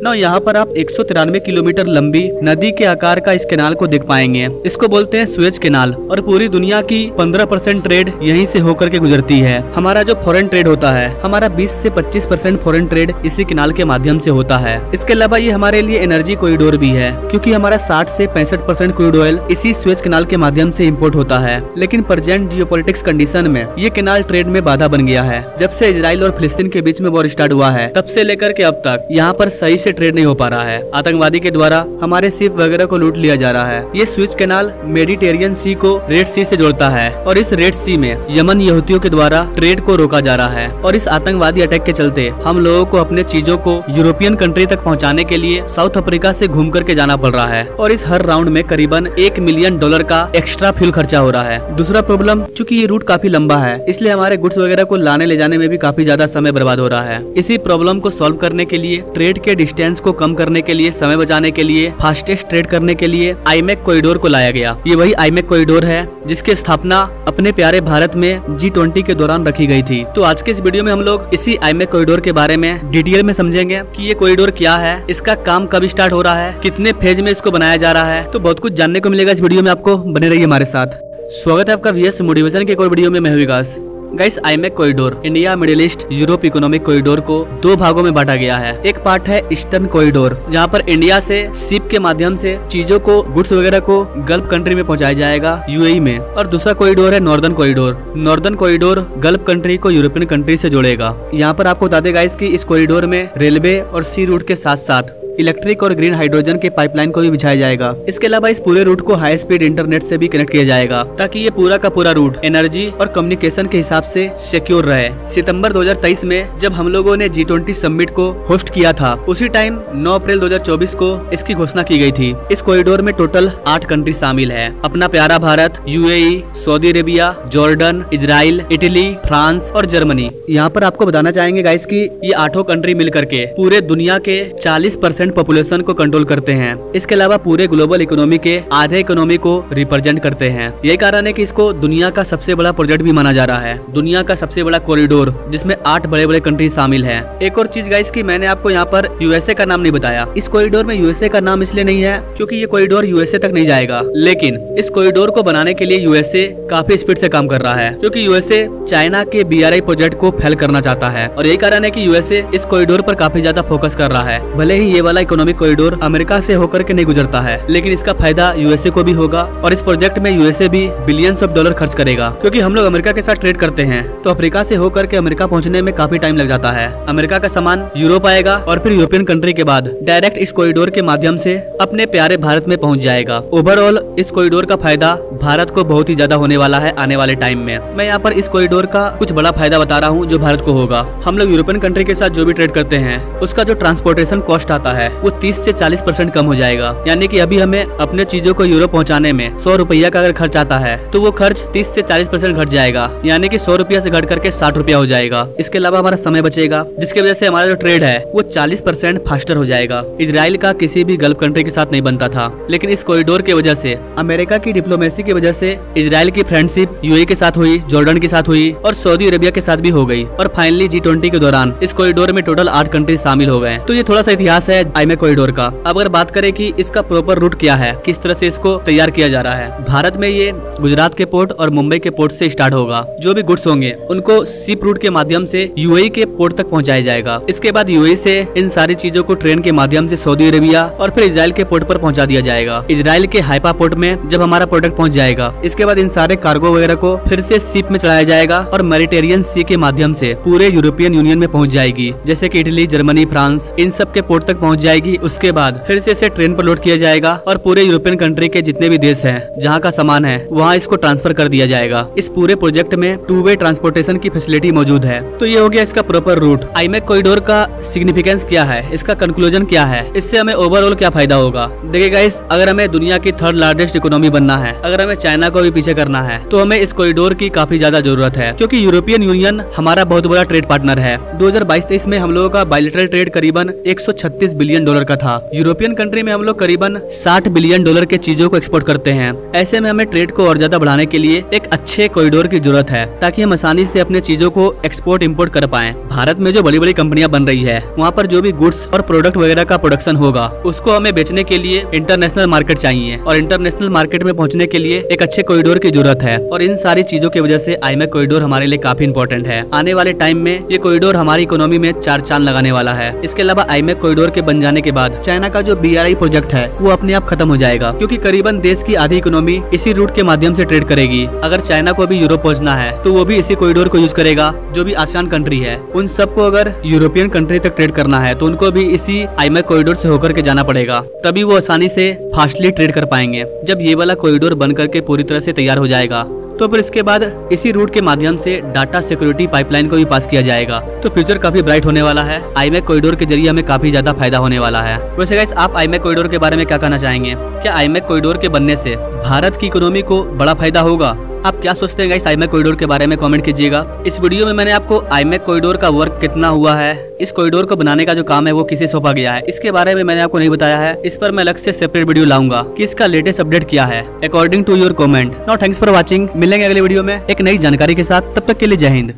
ना यहाँ पर आप 193 किलोमीटर लंबी नदी के आकार का इस कैनाल को देख पाएंगे। इसको बोलते हैं सुएज कैनाल और पूरी दुनिया की 15% ट्रेड यहीं से होकर के गुजरती है। हमारा जो फॉरेन ट्रेड होता है, हमारा 20 से 25% फॉरेन ट्रेड इसी कैनाल के माध्यम से होता है। इसके अलावा ये हमारे लिए एनर्जी कॉरिडोर भी है, क्योंकि हमारा 60 से 65% क्रूड ऑयल इसी सुएज कैनाल के माध्यम से इम्पोर्ट होता है। लेकिन प्रेजेंट जियोपॉलिटिक्स कंडीशन में ये कैनाल ट्रेड में बाधा बन गया है। जब से इजराइल और फिलिस्तीन के बीच में वॉर स्टार्ट हुआ है, तब से लेकर के अब तक यहाँ पर सही से ट्रेड नहीं हो पा रहा है। आतंकवादी के द्वारा हमारे शिप वगैरह को लूट लिया जा रहा है। ये सुएज कैनाल मेडिटेरियन सी को रेड सी से जोड़ता है और इस रेड सी में यमन यहूदियों के द्वारा ट्रेड को रोका जा रहा है। और इस आतंकवादी अटैक के चलते हम लोगों को अपने चीजों को यूरोपियन कंट्री तक पहुँचाने के लिए साउथ अफ्रीका से घूम करके जाना पड़ रहा है और इस हर राउंड में करीबन $1 मिलियन का एक्स्ट्रा फ्यूल खर्चा हो रहा है। दूसरा प्रॉब्लम, चूंकि ये रूट काफी लंबा है, इसलिए हमारे गुड्स वगैरह को लाने ले जाने में भी काफी ज्यादा समय बर्बाद हो रहा है। इसी प्रॉब्लम को सॉल्व करने के लिए, ट्रेड के डिस्टेंस को कम करने के लिए, समय बचाने के लिए, फास्टेस्ट ट्रेड करने के लिए आईमेक कॉरिडोर को लाया गया। ये वही आईमेक कॉरिडोर है जिसकी स्थापना अपने प्यारे भारत में G20 के दौरान रखी गई थी। तो आज के इस वीडियो में हम लोग इसी आईमेक कॉरिडोर के बारे में डिटेल में समझेंगे कि ये कॉरिडोर क्या है, इसका काम कब स्टार्ट हो रहा है, कितने फेज में इसको बनाया जा रहा है। तो बहुत कुछ जानने को मिलेगा इस वीडियो में, आपको बने रहिए हमारे साथ। स्वागत है आपका VS मोटिवेशन के एक और वीडियो में। मैं हूं Vikas. Guys, IMEC corridor India, Middle East, Europe economic corridor को 2 भागों में बांटा गया है। एक पार्ट है ईस्टर्न कॉरिडोर, जहां पर इंडिया से शिप के माध्यम से चीजों को, गुड्स वगैरह को गल्फ कंट्री में पहुंचाया जाएगा, UAE में। और दूसरा कॉरिडोर है northern corridor. Northern corridor gulf country को यूरोपियन कंट्री से जोड़ेगा। यहाँ पर आपको बता दें गाइस कि इस कॉरिडोर में रेलवे और सी रूट के साथ साथ इलेक्ट्रिक और ग्रीन हाइड्रोजन के पाइपलाइन को भी बिछाया जाएगा। इसके अलावा इस पूरे रूट को हाई स्पीड इंटरनेट से भी कनेक्ट किया जाएगा, ताकि ये पूरा का पूरा रूट एनर्जी और कम्युनिकेशन के हिसाब से सिक्योर रहे। सितंबर 2023 में जब हम लोगों ने G20 समिट को होस्ट किया था, उसी टाइम 9 अप्रैल 2024 को इसकी घोषणा की गई थी। इस कॉरिडोर में टोटल 8 कंट्री शामिल है। अपना प्यारा Bharat, UAE, Saudi Arabia, Jordan, Israel, Italy, France और जर्मनी। यहाँ पर आपको बताना चाहेंगे गाइस कि ये 8 कंट्री मिल करके पूरे दुनिया के 40% पॉपुलेशन को कंट्रोल करते हैं। इसके अलावा पूरे ग्लोबल इकोनॉमी के आधे इकोनॉमी को रिप्रेजेंट करते हैं। यही कारण है कि इसको दुनिया का सबसे बड़ा प्रोजेक्ट भी माना जा रहा है, दुनिया का सबसे बड़ा कॉरिडोर, जिसमें 8 बड़े बड़े कंट्री शामिल हैं। एक और चीज गाइस कि मैंने आपको यहाँ पर USA का नाम नहीं बताया। इस कॉरिडोर में USA का नाम इसलिए नहीं है क्योंकि ये कॉरिडोर USA तक नहीं जाएगा, लेकिन इस कॉरिडोर को बनाने के लिए USA काफी स्पीड से काम कर रहा है, क्योंकि USA चाइना के BRI प्रोजेक्ट को फेल करना चाहता है। और यही कारण है कि USA इस कॉरिडोर पर काफी ज्यादा फोकस कर रहा है। भले ही ये वाला इकोनॉमिक कॉरिडोर अमेरिका से होकर के नहीं गुजरता है, लेकिन इसका फायदा USA को भी होगा और इस प्रोजेक्ट में USA भी बिलियंस ऑफ डॉलर खर्च करेगा। क्योंकि हम लोग अमेरिका के साथ ट्रेड करते हैं, तो अफ्रीका से होकर के अमेरिका पहुंचने में काफी टाइम लग जाता है। अमेरिका का सामान यूरोप आएगा और फिर यूरोपियन कंट्री के बाद डायरेक्ट इस कॉरिडोर के माध्यम से अपने प्यारे भारत में पहुंच जाएगा। ओवरऑल इस कॉरिडोर का फायदा भारत को बहुत ही ज्यादा होने वाला है आने वाले टाइम में। मैं यहाँ पर इस कॉरिडोर का कुछ बड़ा फायदा बता रहा हूँ जो भारत को होगा। हम लोग यूरोपियन कंट्री के साथ जो भी ट्रेड करते हैं, उसका जो ट्रांसपोर्टेशन कॉस्ट आता है वो 30 से 40% कम हो जाएगा। यानी कि अभी हमें अपने चीजों को यूरोप पहुंचाने में 100 रुपया का अगर खर्च आता है, तो वो खर्च 30 से 40% घट जाएगा, यानी कि 100 रुपया से घट करके 60 रुपया हो जाएगा। इसके अलावा हमारा समय बचेगा, जिसकी वजह से हमारा जो ट्रेड है वो 40% फास्टर हो जाएगा। इजराइल का किसी भी गल्फ कंट्री के साथ नहीं बनता था, लेकिन इस कॉरिडोर की वजह से, अमेरिका की डिप्लोमेसी की वजह से इजराइल की फ्रेंडशिप UAE के साथ हुई, जॉर्डन के साथ हुई और सऊदी अरेबिया के साथ भी हो गई। और फाइनली G20 के दौरान इस कॉरिडोर में टोटल 8 कंट्री शामिल हो गए। तो ये थोड़ा सा इतिहास है आईमेक कॉरिडोर का। अब अगर बात करें कि इसका प्रॉपर रूट क्या है, किस तरह से इसको तैयार किया जा रहा है। भारत में ये गुजरात के पोर्ट और मुंबई के पोर्ट से स्टार्ट होगा। जो भी गुड्स होंगे उनको शिप रूट के माध्यम से UAE के पोर्ट तक पहुंचाया जाएगा। इसके बाद UAE से इन सारी चीजों को ट्रेन के माध्यम से सऊदी अरेबिया और फिर इजराइल के पोर्ट पर पहुंचा दिया जाएगा। इजराइल के हाइफा पोर्ट में जब हमारा प्रोडक्ट पहुंच जाएगा, इसके बाद इन सारे कार्गो वगैरह को फिर से शिप में चलाया जाएगा और मेडिटेरियन सी के माध्यम से पूरे यूरोपियन यूनियन में पहुंच जाएगी, जैसे कि इटली, जर्मनी, फ्रांस, इन सब के पोर्ट तक पहुंच जाएगी। उसके बाद फिर से इसे ट्रेन पर लोड किया जाएगा और पूरे यूरोपियन कंट्री के जितने भी देश हैं जहां का सामान है वहां इसको ट्रांसफर कर दिया जाएगा। इस पूरे प्रोजेक्ट में 2-वे ट्रांसपोर्टेशन की फैसिलिटी मौजूद है। तो ये हो गया इसका प्रॉपर रूट। आईमेक कॉरिडोर का सिग्निफिकेंस क्या है, इसका कंक्लूजन क्या है, इससे हमें ओवरऑल क्या फायदा होगा। देखिए गाइस, अगर हमें दुनिया की 3rd लार्जेस्ट इकोनॉमी बनना है, अगर हमें चाइना को भी पीछे करना है, तो हमें इस कॉरिडोर की काफी ज्यादा जरूरत है, क्योंकि यूरोपियन यूनियन हमारा बहुत बड़ा ट्रेड पार्टनर है। 2022-23 में हम लोगों का बायलैटरल ट्रेड करीबन $136 बिलियन डॉलर का था। यूरोपियन कंट्री में हम लोग करीबन 60 बिलियन डॉलर के चीजों को एक्सपोर्ट करते हैं। ऐसे में हमें ट्रेड को और ज्यादा बढ़ाने के लिए एक अच्छे कॉरिडोर की जरूरत है, ताकि हम आसानी से अपने चीजों को एक्सपोर्ट इम्पोर्ट कर पाएं। भारत में जो बड़ी बड़ी कंपनियां बन रही है, वहाँ पर जो भी गुड्स और प्रोडक्ट वगैरह का प्रोडक्शन होगा, उसको हमें बेचने के लिए इंटरनेशनल मार्केट चाहिए, और इंटरनेशनल मार्केट में पहुंचने के लिए एक अच्छे कॉरिडोर की जरूरत है। और इन सारी चीजों की वजह से आईमेक कॉरिडोर हमारे लिए काफी इंपॉर्टेंट है। आने वाले टाइम में ये कॉरिडोर हमारी इकोनॉमी में 4 चांद लगाने वाला है। इसके अलावा आईमेक कॉरिडोर के बन जाने के बाद चाइना का जो BRI प्रोजेक्ट है वो अपने आप खत्म हो जाएगा, क्योंकि करीबन देश की आधी इकोनॉमी इसी रूट के माध्यम से ट्रेड करेगी। अगर चाइना को भी यूरोप पहुंचना है तो वो भी इसी कॉरिडोर को यूज करेगा। जो भी आसियान कंट्री है, उन सबको अगर यूरोपियन कंट्री तक ट्रेड करना है तो उनको भी इसी आईमेक कॉरिडोर से होकर के जाना पड़ेगा, तभी वो आसानी से फास्टली ट्रेड कर पाएंगे। जब ये वाला कॉरिडोर बन करके पूरी तरह से तैयार हो जाएगा तो फिर इसके बाद इसी रूट के माध्यम से डाटा सिक्योरिटी पाइपलाइन को भी पास किया जाएगा। तो फ्यूचर काफी ब्राइट होने वाला है। आईमेक कॉरिडोर के जरिए हमें काफी ज्यादा फायदा होने वाला है। वैसे गाइस, आप आईमेक कॉरिडोर के बारे में क्या कहना चाहेंगे? क्या आईमेक कॉरिडोर के बनने से भारत की इकोनॉमी को बड़ा फायदा होगा? आप क्या सोचते हैं गाइस आईमेक कॉरिडोर के बारे में? कमेंट कीजिएगा। इस वीडियो में मैंने आपको आईमेक कॉरिडोर का वर्क कितना हुआ है, इस कॉरिडोर को बनाने का जो काम है वो किसे सौंपा गया है, इसके बारे में मैंने आपको नहीं बताया है। इस पर मैं अलग से सेपरेट वीडियो लाऊंगा कि इसका लेटेस्ट अपडेट क्या है according to your comment. Now thanks for watching. मिलेंगे अगले वीडियो में एक नई जानकारी के साथ। तब तक के लिए जय हिंद।